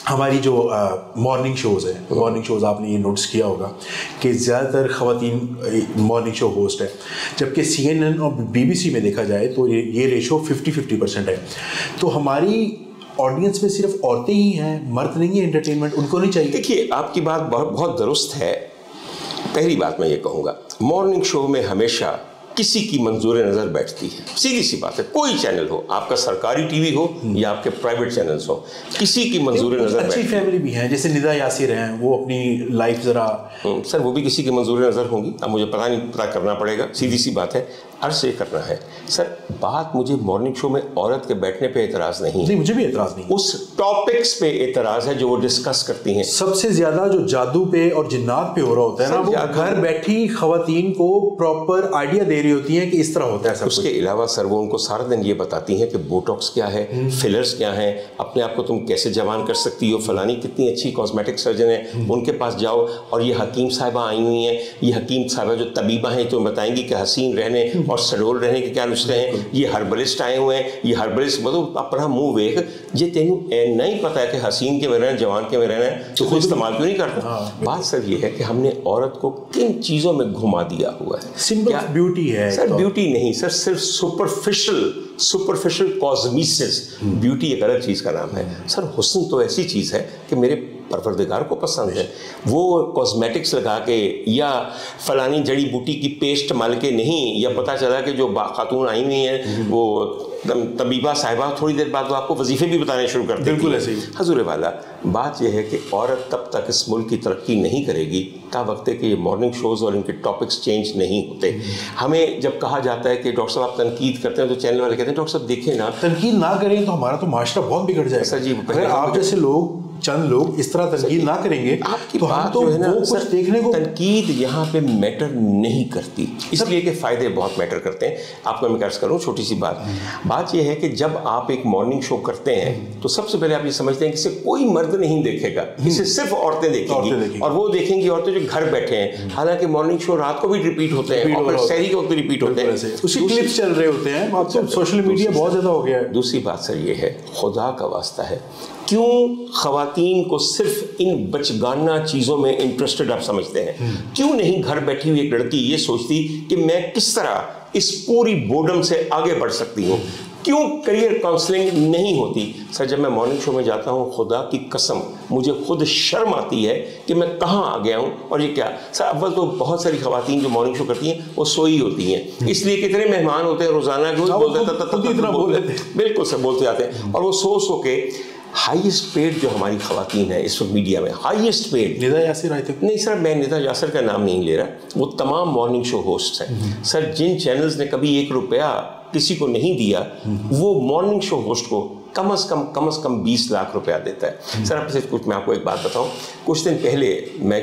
ہماری جو morning shows ہیں، مارننگ شوز آپ نے یہ نوٹس کیا ہوگا کہ زیادہ تر خواتین مارننگ شو ہوسٹ ہے، جبکہ CNN اور BBC میں دیکھا جائے تو یہ ریشو 50-50% ہے. تو ہماری آڈینس میں صرف عورتیں ہی ہیں، مرد نہیں ہے انٹرٹینمنٹ، ان کو نہیں چاہیے؟ دیکھیے آپ کی بات بہت درست ہے. پہلی بات میں یہ کہوں گا، مارننگ شو میں ہمیشہ کسی کی منظور نظر بیٹھتی ہے، سیدھی سی بات ہے. کوئی چینل ہو، آپ کا سرکاری ٹی وی ہو یا آپ کے پرائیویٹ چینلز ہو، کسی کی منظور نظر اچھی فیملی بھی ہیں جیسے ندا یاسر ہیں، وہ اپنی لائف ذرا سر وہ بھی کسی کی منظور نظر ہوں گی. اب مجھے پتہ کرنا پڑے گا، سیدھی سی بات ہے. عرض یہ کرنا ہے سر، بات مجھے مارننگ شو میں عورت کے بیٹھنے پہ اعتراض نہیں، مجھے بھی اعتراض نہیں، اس ٹاپکس پہ اعتراض ہے جو وہ ڈسکس کرتی ہیں. سب سے زیادہ جو جادو پہ اور جنات پہ ہو رہا ہوتا ہے نا، وہ گھر بیٹھی خواتین کو پراپر آئیڈیا دے رہی ہوتی ہیں کہ اس طرح ہوتا ہے. اس کے علاوہ سر وہ ان کو سارا دن یہ بتاتی ہیں کہ بوٹاکس کیا ہے، فلرز کیا ہیں، اپنے آپ کو تم کیسے جوان کر سکتی ہو، فلانی کتنی اچھی کاسمیٹک سرجن ہے، ان کے پاس جاؤ. اور یہ حکیم صاحبہ آئی ہوئی ہیں، یہ حکیم صاحبہ جو طبیبہ ہیں تمہیں بتائیں گی کہ حسین رہنے اور سڈول رہنے کے کیا نسخے ہیں. یہ ہربلسٹ آئے ہوئے ہیں، یہ ہربلسٹ مطلب اپنا منہ ویکھ، یہ تینوں نہیں پتا ہے کہ حسین کے میں رہنا، جوان کے میں رہنا ہے تو خود استعمال کیوں نہیں کرتا. بات سر یہ ہے کہ ہم نے عورت کو کن چیزوں میں گھما دیا ہوا ہے. سمپل بیوٹی ہے سر، بیوٹی نہیں سر، صرف سپرفیشل کاسمیسس. بیوٹی ایک الگ چیز کا نام ہے سر. حسن تو ایسی چیز ہے کہ میرے پروردگار کو پسند ہے. وہ کاسمیٹکس لگا کے یا فلانی جڑی بوٹی کی پیسٹ مل کے نہیں، یا پتہ چلا کہ جو خاتون آئی ہوئی ہیں وہ طبیبہ صاحبہ تھوڑی دیر بعد وہ آپ کو وظیفے بھی بتانے شروع کر دیں. بالکل ایسے ہی حضور والا. بات یہ ہے کہ عورت تب تک اس ملک کی ترقی نہیں کرے گی تا وقت کہ یہ مارننگ شوز اور ان کے ٹاپکس چینج نہیں ہوتے. ہمیں جب کہا جاتا ہے کہ ڈاکٹر صاحب آپ تنقید کرتے ہیں تو چینل والے کہتے ہیں ڈاکٹر صاحب دیکھیں نا، تنقید نہ کریں تو ہمارا تو معاشرہ بہت بگڑ جائے گا. سر جی اگر آپ جیسے لوگ چند لوگ اس طرح تنقید نہ کریں گے آپ کی تو ہم تو کچھ دیکھنے کو. تنقید یہاں پہ میٹر نہیں کرتی، اس لیے کہ فائدے بہت میٹر کرتے ہیں. آپ کو میں عرض کروں چھوٹی سی بات یہ ہے کہ جب آپ ایک مارننگ شو کرتے ہیں تو سب سے پہلے آپ یہ سمجھتے ہیں کہ اسے کوئی مرد نہیں دیکھے گا، اسے صرف عورتیں دیکھیں گی، اور وہ دیکھیں گی عورتیں جو گھر بیٹھے ہیں. حالانکہ مارننگ شو رات کو بھی ریپیٹ ہوتے ہیں اور سحری کے وقت بھی ریپیٹ ہوتے ہیں، اس کی کلپس چل رہے ہوتے ہیں. اب تو سوشل میڈیا بہت زیادہ ہو گیا ہے. دوسری بات سر یہ ہے، خدا کا واسطہ ہے، کیوں خواتین کو صرف ان بچگانہ چیزوں میں انٹرسٹڈ آپ سمجھتے ہیں؟ کیوں نہیں گھر بیٹھی ہوئی ایک لڑکی یہ سوچتی کہ میں کس طرح اس پوری بورڈم سے آگے بڑھ سکتی ہوں؟ کیوں کریئر کاؤنسلنگ نہیں ہوتی؟ سر جب میں مارننگ شو میں جاتا ہوں خدا کی قسم مجھے خود شرم آتی ہے کہ میں کہاں آ گیا ہوں. اور یہ کیا سر، اول تو بہت ساری خواتین جو مارننگ شو کرتی ہیں وہ سوئی ہوتی ہیں، اس لیے کتنے مہمان ہوتے ہیں روزانہ کے، بالکل سر بولتے جاتے ہیں، اور وہ سو کے. ہائیسٹ پیڈ جو ہماری خواتین ہیں اس وقت میڈیا میں، ہائیسٹ پیڈ ندا یاسر آئی تھی. نہیں سر، میں ندا یاسر کا نام نہیں لے رہا، وہ تمام مارننگ شو ہوسٹ ہیں. سر جن چینلز نے کبھی 1 روپیہ کسی کو نہیں دیا، وہ مارننگ شو ہوسٹ کو کم از کم 20 لاکھ روپیہ دیتا ہے. سر آپ سے کچھ میں آپ کو ایک بات بتاؤں، کچھ دن پہلے میں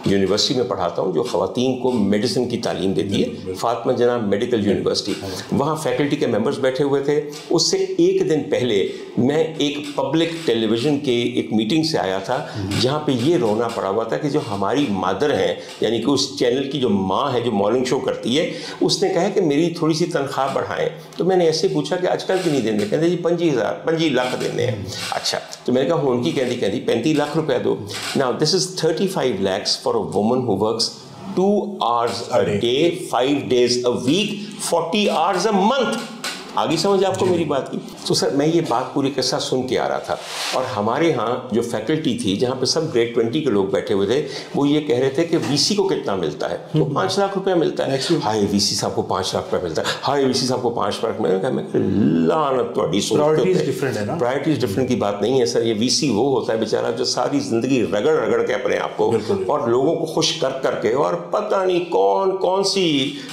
یونیورسٹی میں پڑھاتا ہوں جو خواتین کو میڈیسن کی تعلیم دیتی ہے، فاطمہ جناح میڈیکل یونیورسٹی. وہاں فیکلٹی کے ممبرز بیٹھے ہوئے تھے. اس سے 1 دن پہلے میں ایک پبلک ٹیلی ویژن کے ایک میٹنگ سے آیا تھا جہاں پہ یہ رونا پڑا ہوا تھا کہ جو ہماری مادر ہیں، یعنی کہ اس چینل کی جو ماں ہے جو مارننگ شو کرتی ہے، اس نے کہا کہ میری تھوڑی سی تنخواہ بڑھائیں. تو میں نے ایسے پوچھا کہ آج کل کی نہیں دیں گے؟ کہتے جی 25 لاکھ دینے ہیں. اچھا، تو میں نے کہا ان کی کہتی 35 لاکھ روپیہ دو. Now this is 35 lakhs for a woman who works 2 hours a day, 5 days a week, 40 hours a month. آگے سمجھ آپ کو میری بات کی؟ تو سر میں یہ بات پوری کے ساتھ سن کے آ رہا تھا، اور ہمارے ہاں جو فیکلٹی تھی جہاں پہ سب گریڈ 20 کے لوگ بیٹھے ہوئے تھے، وہ یہ کہہ رہے تھے کہ وی سی کو کتنا ملتا ہے؟ تو 5 لاکھ روپیہ ملتا ہے. ہائے وی سی صاحب کو 5 لاکھ روپیہ ملتا ہے، ہائے وی سی صاحب کو 5 لاکھ. میں نے کہا لعنت تہاڈی سوچ. پرائرٹیز ڈفرنٹ کی بات نہیں ہے سر. یہ وی سی وہ ہوتا ہے بیچارہ جو ساری زندگی رگڑ کے اپنے آپ کو اور لوگوں کو خوش کر کے اور پتہ نہیں کون سی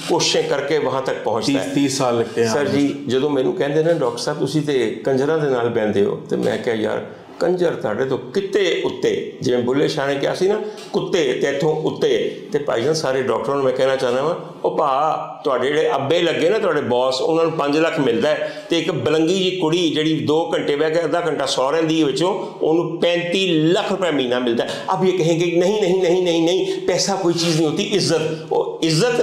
کوششیں کر کے وہاں تک پہنچتا ہے. 30 سال لگتے ہیں. سر جی جدوں مینوں کہندے نے ڈاکٹر صاحب تسی تے کنجراں دے نال بہندے ہو، تے میں کہا یار کنجر تاڑے تو کتے اتے، جی بلے شاہ نے کیا سی نا کتے تیتھوں اتے. تے بھائی جان سارے ڈاکٹروں میں کہنا چاہنا وا او بھا تواڈے جڑے ابے لگے نا تواڈے باس، انہاں نوں 5 لاکھ ملدا ہے، تے ایک بلنگی جی کڑی جڑی 2 گھنٹے بیٹھ کے آدھا گھنٹہ سو رہندی ہے وچوں انہوں 35 لاکھ روپے مہینہ ملتا ہے. اب یہ کہیں گے نہیں پیسہ کوئی چیز نہیں ہوتی، عزت